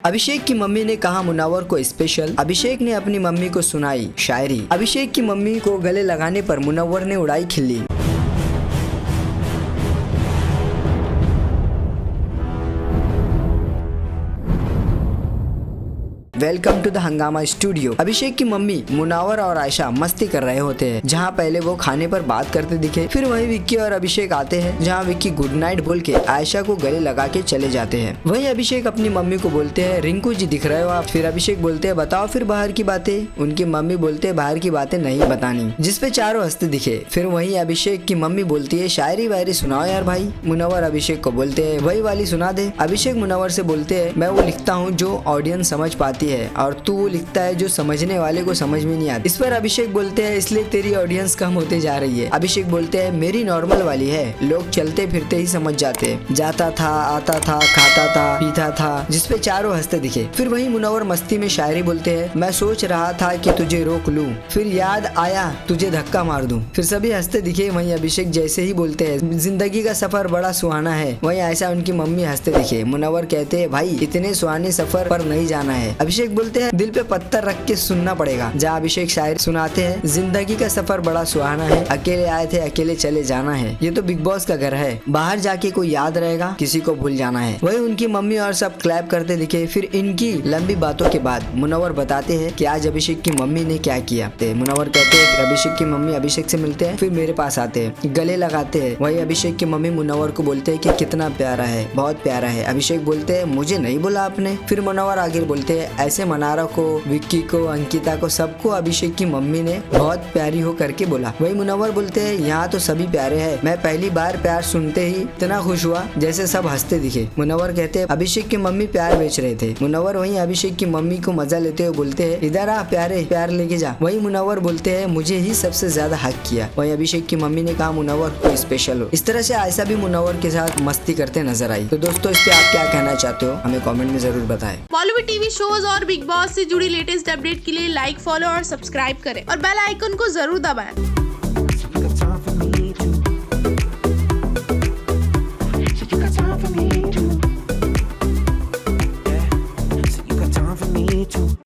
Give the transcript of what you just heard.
अभिषेक की मम्मी ने कहा मुनव्वर को स्पेशल। अभिषेक ने अपनी मम्मी को सुनाई शायरी। अभिषेक की मम्मी को गले लगाने पर मुनव्वर ने उड़ाई खिल्ली। वेलकम टू द हंगामा स्टूडियो। अभिषेक की मम्मी मुनव्वर और आयशा मस्ती कर रहे होते हैं। जहां पहले वो खाने पर बात करते दिखे, फिर वहीं विक्की और अभिषेक आते हैं। जहां विक्की गुड नाइट बोल के आयशा को गले लगा के चले जाते हैं। वहीं अभिषेक अपनी मम्मी को बोलते हैं रिंकू जी दिख रहे हो आप। फिर अभिषेक बोलते हैं बताओ फिर बाहर की बातें। उनकी मम्मी बोलते हैं बाहर की बातें नहीं बतानी, जिसपे चारों हंसते दिखे। फिर वहीं अभिषेक की मम्मी बोलती है शायरी वायरी सुनाओ यार भाई। मुनव्वर अभिषेक को बोलते हैं वही वाली सुना दे। अभिषेक मुनव्वर से बोलते हैं मैं वो लिखता हूँ जो ऑडियंस समझ पाती है और तू वो लिखता है जो समझने वाले को समझ में नहीं आती। इस पर अभिषेक बोलते हैं इसलिए तेरी ऑडियंस कम होते जा रही है। अभिषेक बोलते हैं मेरी नॉर्मल वाली है, लोग चलते फिरते ही समझ जाते हैं। जाता था, आता था, खाता था, पीता था, जिसपे चारों हंसते दिखे। फिर वहीं मुनव्वर मस्ती में शायरी बोलते हैं मैं सोच रहा था कि तुझे रोक लूं, फिर याद आया तुझे धक्का मार दूं। फिर सभी हंसते दिखे। वहीं अभिषेक जैसे ही बोलते हैं जिंदगी का सफर बड़ा सुहाना है, वहीं ऐसा उनकी मम्मी हंसते दिखे। मुनव्वर कहते हैं भाई इतने सुहाने सफर पर नहीं जाना है। अभिषेक बोलते हैं दिल पे पत्थर रख के सुनना पड़ेगा। जहाँ अभिषेक शायर सुनाते हैं जिंदगी का सफर बड़ा सुहाना है, अकेले आए थे अकेले चले जाना है, ये तो बिग बॉस का घर है, बाहर जाके कोई याद रहेगा किसी को भूल जाना है। वही उनकी मम्मी और सब क्लैप करते दिखे। फिर इनकी लंबी बातों के बाद मुनव्वर बताते हैं कि आज अभिषेक की मम्मी ने क्या किया। मुनव्वर कहते हैं अभिषेक की मम्मी अभिषेक से मिलते हैं, फिर मेरे पास आते हैं, गले लगाते हैं। वही अभिषेक की मम्मी मुनव्वर को बोलते हैं कि कितना प्यारा है, बहुत प्यारा है। अभिषेक बोलते हैं मुझे नहीं बोला आपने। फिर मुनव्वर आगे बोलते हैं ऐसे मनारा को, विक्की को, अंकिता को, सबको अभिषेक की मम्मी ने बहुत प्यारी हो करके बोला। वही मुनव्वर बोलते हैं यहाँ तो सभी प्यारे हैं, मैं पहली बार प्यार सुनते ही इतना खुश हुआ जैसे सब हंसते दिखे। मुनव्वर कहते हैं अभिषेक की मम्मी प्यार बेच रहे थे। मुनव्वर वहीं अभिषेक की मम्मी को मजा लेते हुए बोलते हैं इधर आ प्यारे, प्यार लेके जा। वही मुनव्वर बोलते हैं मुझे ही सबसे ज्यादा हक किया। वही अभिषेक की मम्मी ने कहा मुनव्वर को स्पेशल हो। इस तरह से आयशा भी मुनव्वर के साथ मस्ती करते नजर आई। तो दोस्तों इस पे आप क्या कहना चाहते हो हमें कॉमेंट में जरूर बताएं। बॉलीवुड टीवी शोज और बिग बॉस से जुड़ी लेटेस्ट अपडेट के लिए लाइक, फॉलो और सब्सक्राइब करें और बेल आइकन को जरूर दबाएं।